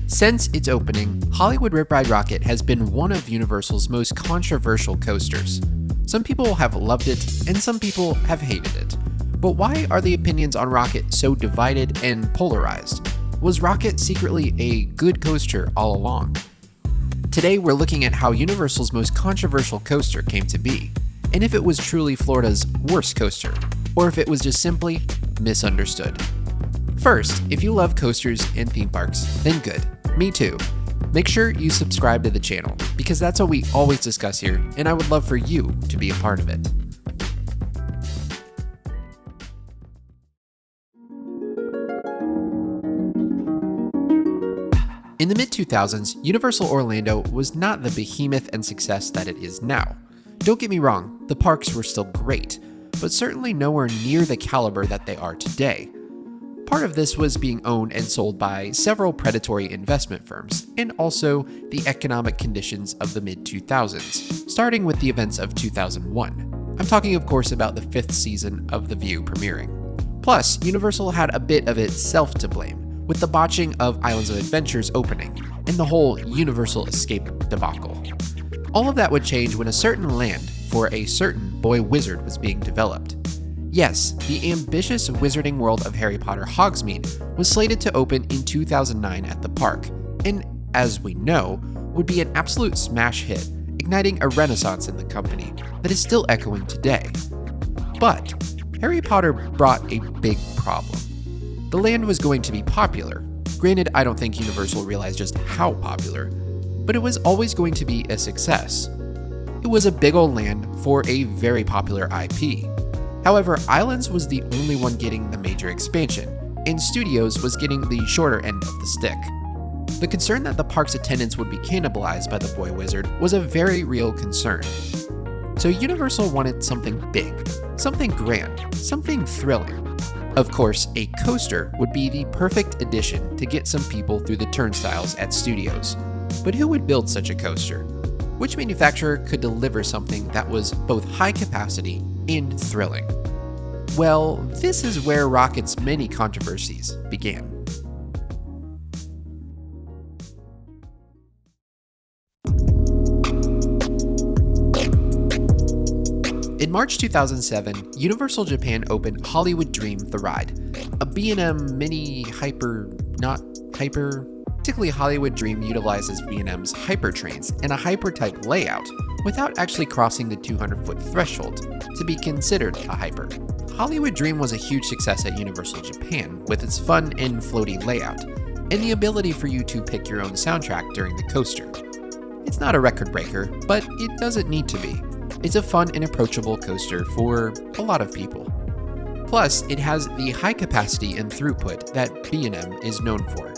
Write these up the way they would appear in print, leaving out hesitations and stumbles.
Since its opening, Hollywood Rip Ride Rockit has been one of Universal's most controversial coasters. Some people have loved it, and some people have hated it. But why are the opinions on Rockit so divided and polarized? Was Rockit secretly a good coaster all along? Today we're looking at how Universal's most controversial coaster came to be, and if it was truly Florida's worst coaster, or if it was just simply misunderstood. First, if you love coasters and theme parks, then good. Me too. Make sure you subscribe to the channel, because that's what we always discuss here, and I would love for you to be a part of it. In the mid-2000s, Universal Orlando was not the behemoth and success that it is now. Don't get me wrong, the parks were still great, but certainly nowhere near the caliber that they are today. Part of this was being owned and sold by several predatory investment firms, and also the economic conditions of the mid-2000s, starting with the events of 2001. I'm talking, of course, about the 5th season of The View premiering. Plus, Universal had a bit of itself to blame, with the botching of Islands of Adventure's opening, and the whole Universal Escape debacle. All of that would change when a certain land for a certain boy wizard was being developed. Yes, the ambitious wizarding world of Harry Potter Hogsmeade was slated to open in 2009 at the park, and as we know, would be an absolute smash hit, igniting a renaissance in the company that is still echoing today. But Harry Potter brought a big problem. The land was going to be popular. Granted, I don't think Universal realized just how popular, but it was always going to be a success. It was a big old land for a very popular IP. However, Islands was the only one getting the major expansion, and Studios was getting the shorter end of the stick. The concern that the park's attendance would be cannibalized by the boy wizard was a very real concern. So Universal wanted something big, something grand, something thrilling. Of course, a coaster would be the perfect addition to get some people through the turnstiles at Studios. But who would build such a coaster? Which manufacturer could deliver something that was both high capacity and thrilling? Well, this is where Rockit's many controversies began. In March 2007, Universal Japan opened Hollywood Dream The Ride, a B&M mini particularly Hollywood Dream utilizes B&M's hypertrains and a hyper-type layout without actually crossing the 200-foot threshold to be considered a hyper. Hollywood Dream was a huge success at Universal Japan with its fun and floaty layout, and the ability for you to pick your own soundtrack during the coaster. It's not a record breaker, but it doesn't need to be. It's a fun and approachable coaster for a lot of people. Plus, it has the high capacity and throughput that B&M is known for.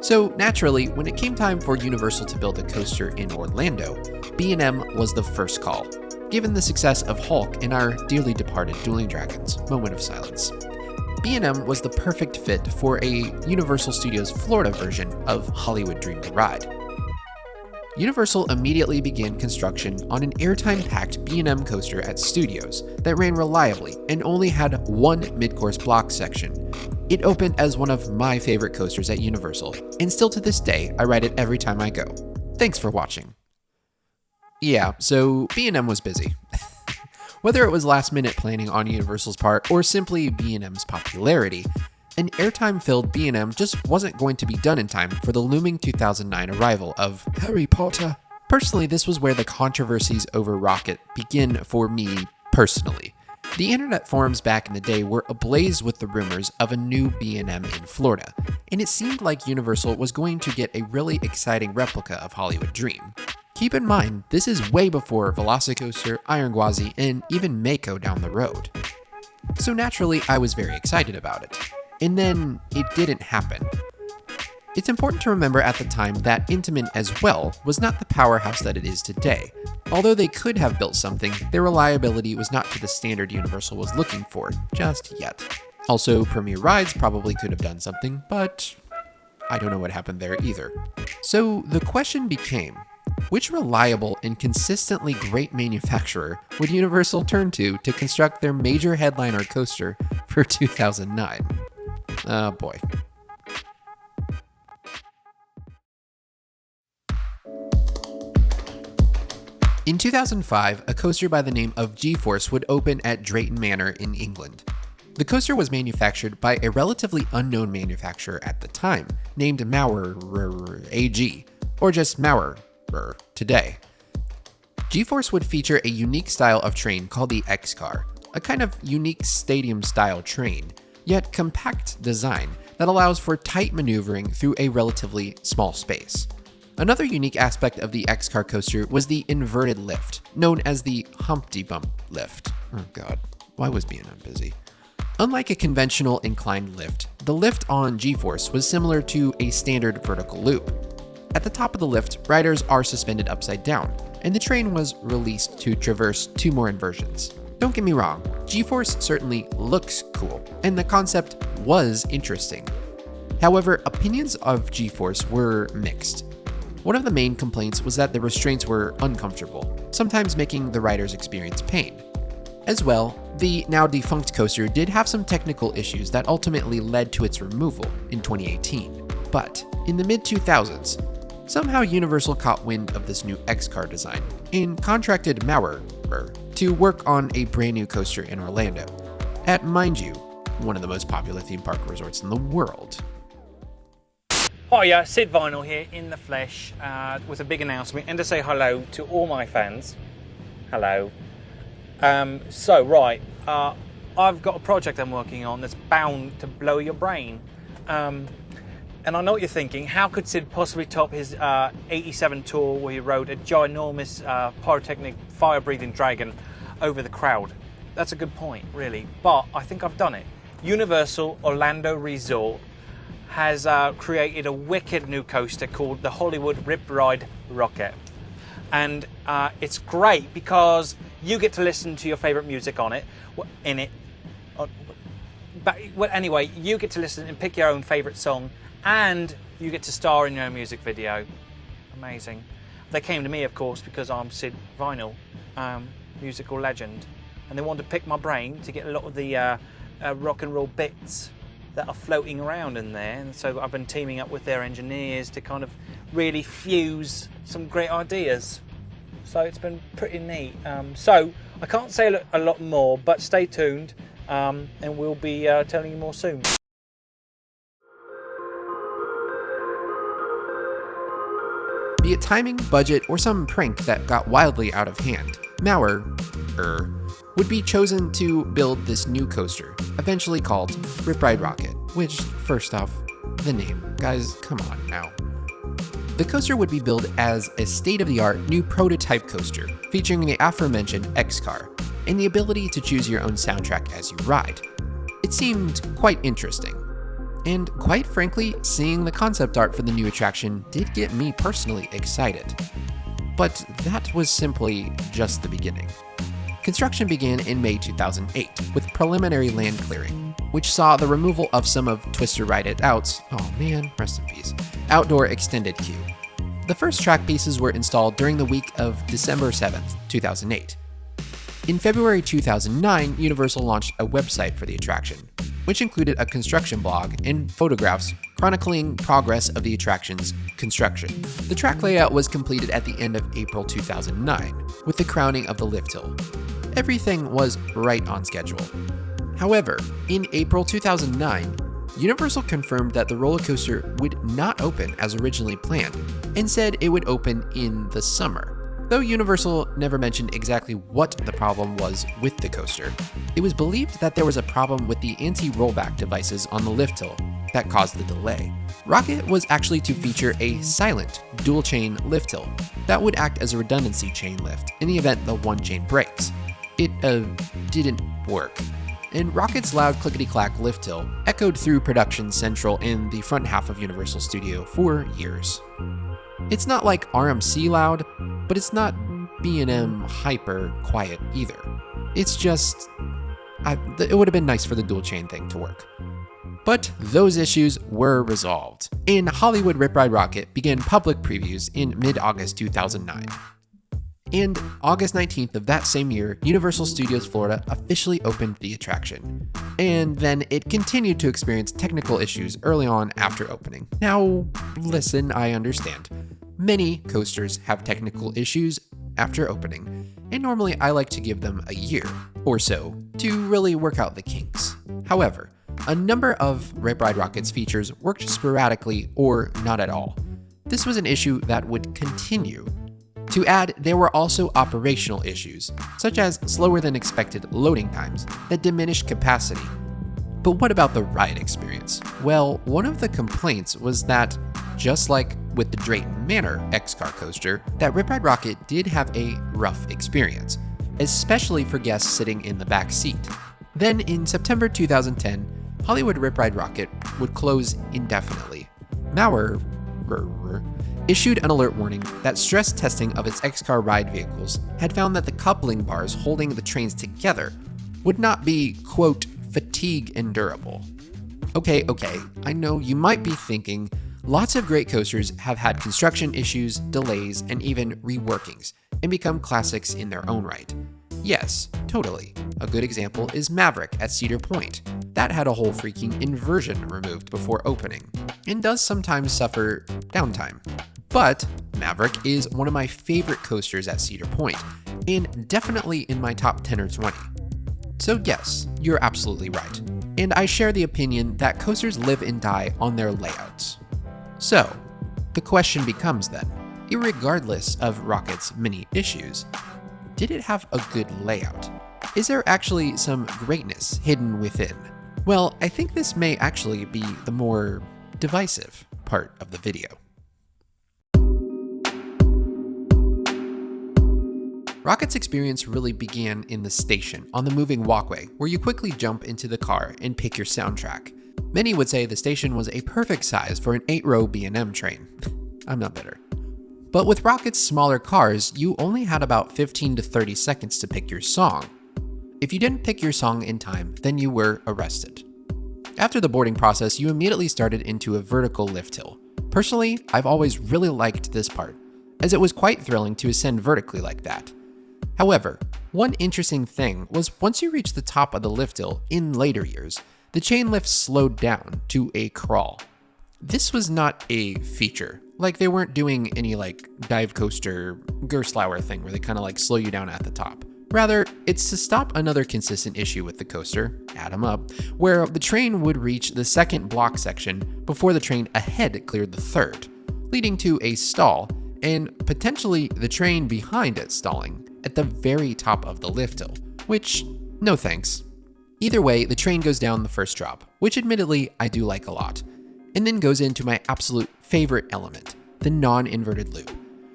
So naturally, when it came time for Universal to build a coaster in Orlando, B&M was the first call, given the success of Hulk and our dearly departed Dueling Dragons, Moment of Silence. B&M was the perfect fit for a Universal Studios Florida version of Hollywood Dream The Ride. Universal immediately began construction on an airtime-packed B&M coaster at Studios that ran reliably and only had one mid-course block section. It opened as one of my favorite coasters at Universal, and still to this day, I ride it every time I go. Thanks for watching. Yeah, so B&M was busy. Whether it was last-minute planning on Universal's part or simply B&M's popularity, an airtime-filled B&M just wasn't going to be done in time for the looming 2009 arrival of Harry Potter. Personally, this was where the controversies over Rockit begin for me personally. The internet forums back in the day were ablaze with the rumors of a new B&M in Florida, and it seemed like Universal was going to get a really exciting replica of Hollywood Dream. Keep in mind, this is way before Velocicoaster, Iron Gwazi, and even Mako down the road. So naturally, I was very excited about it. And then, it didn't happen. It's important to remember at the time that Intamin as well was not the powerhouse that it is today. Although they could have built something, their reliability was not to the standard Universal was looking for just yet. Also, Premier Rides probably could have done something, but I don't know what happened there either. So the question became, which reliable and consistently great manufacturer would Universal turn to construct their major headliner coaster for 2009? Oh boy. In 2005, a coaster by the name of G-Force would open at Drayton Manor in England. The coaster was manufactured by a relatively unknown manufacturer at the time, named Maurer AG, or just Maurer today. G-Force would feature a unique style of train called the X-Car, a kind of unique stadium-style train, yet compact design that allows for tight maneuvering through a relatively small space. Another unique aspect of the X-Car coaster was the inverted lift, known as the Humpty Bump lift. Oh god, why was B&M busy? Unlike a conventional inclined lift, the lift on G-Force was similar to a standard vertical loop. At the top of the lift, riders are suspended upside down, and the train was released to traverse 2 more inversions. Don't get me wrong, G-Force certainly looks cool, and the concept was interesting. However, opinions of G-Force were mixed. One of the main complaints was that the restraints were uncomfortable, sometimes making the riders experience pain. As well, the now defunct coaster did have some technical issues that ultimately led to its removal in 2018. But in the mid-2000s, somehow Universal caught wind of this new X-Car design and contracted Maurer to work on a brand new coaster in Orlando, at, mind you, one of the most popular theme park resorts in the world. Hiya, Sid Vinyl here in the flesh with a big announcement and to say hello to all my fans. Hello. I've got a project I'm working on that's bound to blow your brain. And I know what you're thinking, how could Sid possibly top his 87 tour where he rode a ginormous pyrotechnic fire-breathing dragon over the crowd? That's a good point, really, but I think I've done it. Universal Orlando Resort has created a wicked new coaster called the Hollywood Rip Ride Rockit. And it's great because you get to listen to your favourite music anyway, you get to listen and pick your own favourite song, and you get to star in your own music video. Amazing. They came to me, of course, because I'm Sid Vinyl, musical legend, and they wanted to pick my brain to get a lot of the rock and roll bits that are floating around in there, and so I've been teaming up with their engineers to kind of really fuse some great ideas. So it's been pretty neat. So I can't say a lot more, but stay tuned, and we'll be telling you more soon. Be it timing, budget, or some prank that got wildly out of hand, Maurer would be chosen to build this new coaster, eventually called Rip Ride Rockit, which, first off, the name. Guys, come on now. The coaster would be billed as a state-of-the-art new prototype coaster, featuring the aforementioned X-Car, and the ability to choose your own soundtrack as you ride. It seemed quite interesting. And quite frankly, seeing the concept art for the new attraction did get me personally excited. But that was simply just the beginning. Construction began in May 2008 with preliminary land clearing, which saw the removal of some of Twister Ride It Out's, oh man, rest in peace, outdoor extended queue. The first track pieces were installed during the week of December 7th, 2008. In February 2009, Universal launched a website for the attraction, which included a construction blog and photographs chronicling progress of the attraction's construction. The track layout was completed at the end of April 2009, with the crowning of the lift hill. Everything was right on schedule. However, in April 2009, Universal confirmed that the roller coaster would not open as originally planned, and said it would open in the summer. Though Universal never mentioned exactly what the problem was with the coaster, it was believed that there was a problem with the anti-rollback devices on the lift hill that caused the delay. Rockit was actually to feature a silent dual-chain lift hill that would act as a redundancy chain lift in the event the one chain breaks. It didn't work, and Rockit's loud clickety-clack lift hill echoed through production central in the front half of Universal Studio for years. It's not like RMC loud, but it's not B&M hyper quiet either. It's just, it would have been nice for the dual chain thing to work. But those issues were resolved, and Hollywood Rip Ride Rockit began public previews in mid-August 2009. And August 19th of that same year, Universal Studios Florida officially opened the attraction. And then it continued to experience technical issues early on after opening. Now, listen, I understand. Many coasters have technical issues after opening, and normally I like to give them a year or so to really work out the kinks. However, a number of Rip Ride Rockit's features worked sporadically or not at all. This was an issue that would continue. To add, there were also operational issues, such as slower than expected loading times that diminished capacity. But what about the ride experience? Well, one of the complaints was that, just like with the Drayton Manor X-Car coaster, that Rip Ride Rockit did have a rough experience, especially for guests sitting in the back seat. Then in September 2010, Hollywood Rip Ride Rockit would close indefinitely. Maurer issued an alert warning that stress testing of its X-Car ride vehicles had found that the coupling bars holding the trains together would not be, quote, fatigue endurable. Okay, I know you might be thinking, lots of great coasters have had construction issues, delays, and even reworkings, and become classics in their own right. Yes, totally. A good example is Maverick at Cedar Point. That had a whole freaking inversion removed before opening, and does sometimes suffer downtime. But Maverick is one of my favorite coasters at Cedar Point, and definitely in my top 10 or 20. So yes, you're absolutely right. And I share the opinion that coasters live and die on their layouts. So, the question becomes then, irregardless of Rockit's many issues, did it have a good layout? Is there actually some greatness hidden within? Well, I think this may actually be the more divisive part of the video. Rockit's experience really began in the station, on the moving walkway, where you quickly jump into the car and pick your soundtrack. Many would say the station was a perfect size for an 8-row B&M train. I'm not bitter. But with Rockit's smaller cars, you only had about 15 to 30 seconds to pick your song. If you didn't pick your song in time, then you were arrested. After the boarding process, you immediately started into a vertical lift hill. Personally, I've always really liked this part, as it was quite thrilling to ascend vertically like that. However, one interesting thing was once you reached the top of the lift hill in later years, the chain lift slowed down to a crawl. This was not a feature, like they weren't doing any like dive coaster Gerstlauer thing where they kind of like slow you down at the top. Rather, it's to stop another consistent issue with the coaster, add 'em up, where the train would reach the second block section before the train ahead cleared the third, leading to a stall and potentially the train behind it stalling at the very top of the lift hill, which, no thanks. Either way, the train goes down the first drop, which admittedly I do like a lot, and then goes into my absolute favorite element, the non-inverted loop.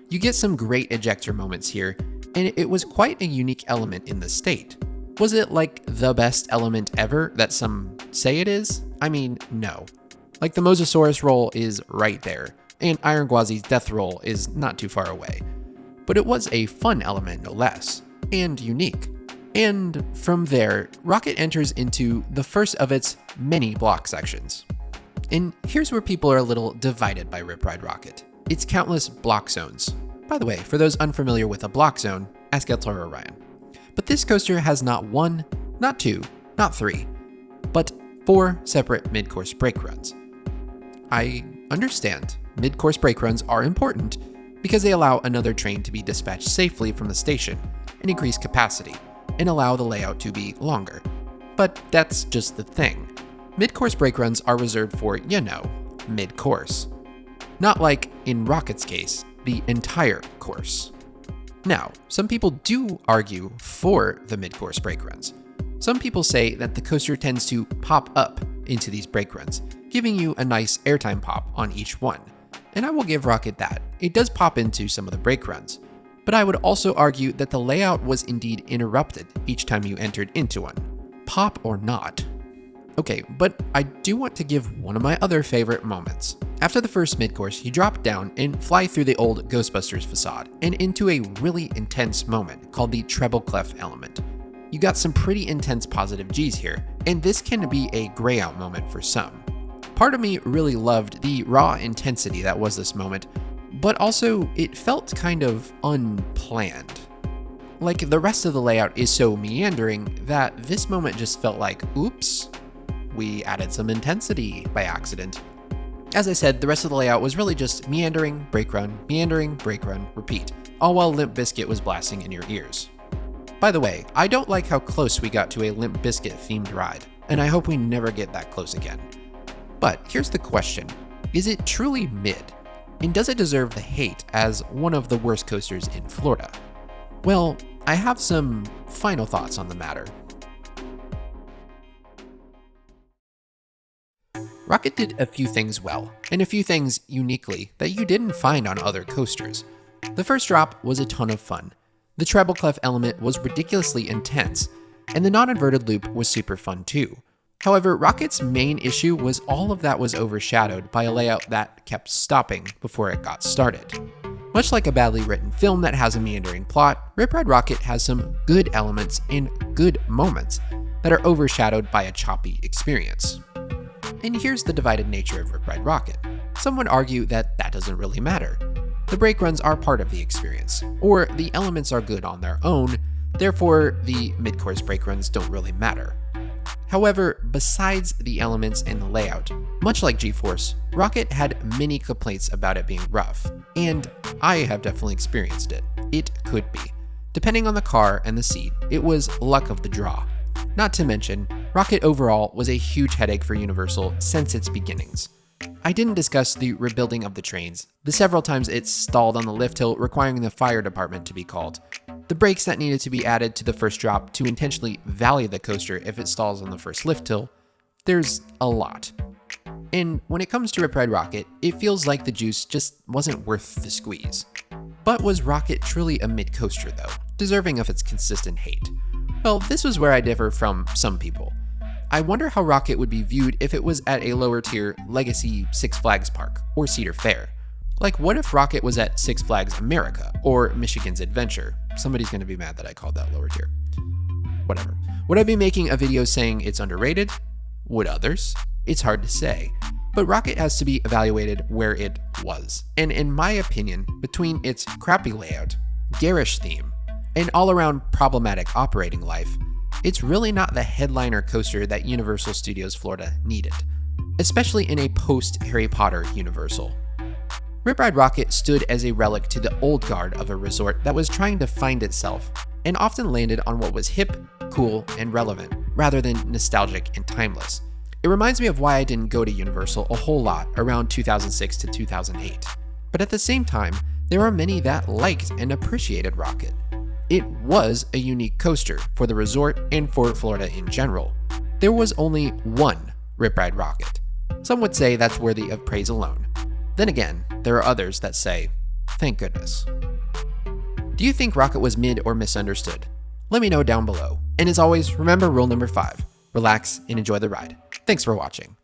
You get some great ejector moments here, and it was quite a unique element in the state. Was it like the best element ever that some say it is? I mean, no. Like the Mosasaurus roll is right there, and Iron Gwazi's death roll is not too far away. But it was a fun element no less, and unique. And from there, Rockit enters into the first of its many block sections. And here's where people are a little divided by Rip Ride Rockit. Its countless block zones. By the way, for those unfamiliar with a block zone, ask El Toro Ryan. But this coaster has not one, not two, not three, but 4 separate mid-course brake runs. I understand mid-course brake runs are important because they allow another train to be dispatched safely from the station and increase capacity, and allow the layout to be longer. But that's just the thing. Mid-course brake runs are reserved for, mid-course. Not like, in Rockit's case, the entire course. Now, some people do argue for the mid-course brake runs. Some people say that the coaster tends to pop up into these brake runs, giving you a nice airtime pop on each one. And I will give Rockit that. It does pop into some of the brake runs. But I would also argue that the layout was indeed interrupted each time you entered into one. Pop or not. Okay, but I do want to give one of my other favorite moments. After the first mid-course, you drop down and fly through the old Ghostbusters facade and into a really intense moment called the treble clef element. You got some pretty intense positive G's here, and this can be a gray out moment for some. Part of me really loved the raw intensity that was this moment, but also it felt kind of unplanned. Like the rest of the layout is so meandering that this moment just felt like, oops, we added some intensity by accident. As I said, the rest of the layout was really just meandering, brake run, repeat, all while Limp Bizkit was blasting in your ears. By the way, I don't like how close we got to a Limp Bizkit themed ride, and I hope we never get that close again. But here's the question, is it truly mid? And does it deserve the hate as one of the worst coasters in Florida? Well, I have some final thoughts on the matter. Rockit did a few things well, and a few things uniquely that you didn't find on other coasters. The first drop was a ton of fun. The treble clef element was ridiculously intense, and the non-inverted loop was super fun too. However, Rockit's main issue was all of that was overshadowed by a layout that kept stopping before it got started. Much like a badly written film that has a meandering plot, Rip Ride Rockit has some good elements and good moments that are overshadowed by a choppy experience. And here's the divided nature of Rip Ride Rockit. Some would argue that that doesn't really matter. The brake runs are part of the experience, or the elements are good on their own, therefore the mid-course brake runs don't really matter. However, besides the elements and the layout, much like G-Force, Rockit had many complaints about it being rough, and I have definitely experienced it. It could be. Depending on the car and the seat, it was luck of the draw. Not to mention, Rockit overall was a huge headache for Universal since its beginnings. I didn't discuss the rebuilding of the trains, the several times it stalled on the lift hill requiring the fire department to be called, the brakes that needed to be added to the first drop to intentionally valley the coaster if it stalls on the first lift hill. There's a lot. And when it comes to Rip Ride Rockit, it feels like the juice just wasn't worth the squeeze. But was Rockit truly a mid-coaster though, deserving of its consistent hate? Well, this was where I differ from some people. I wonder how Rockit would be viewed if it was at a lower tier Legacy Six Flags Park or Cedar Fair. Like, what if Rockit was at Six Flags America or Michigan's Adventure? Somebody's gonna be mad that I called that lower tier. Whatever. Would I be making a video saying it's underrated? Would others? It's hard to say. But Rockit has to be evaluated where it was. And in my opinion, between its crappy layout, garish theme, and all-around problematic operating life, it's really not the headliner coaster that Universal Studios Florida needed, especially in a post-Harry Potter Universal. Rip Ride Rockit stood as a relic to the old guard of a resort that was trying to find itself, and often landed on what was hip, cool, and relevant, rather than nostalgic and timeless. It reminds me of why I didn't go to Universal a whole lot around 2006 to 2008. But at the same time, there are many that liked and appreciated Rockit. It was a unique coaster for the resort and for Florida in general. There was only one Rip Ride Rockit. Some would say that's worthy of praise alone. Then again, there are others that say, thank goodness. Do you think Rockit was mid or misunderstood? Let me know down below. And as always, remember rule number 5, relax and enjoy the ride. Thanks for watching.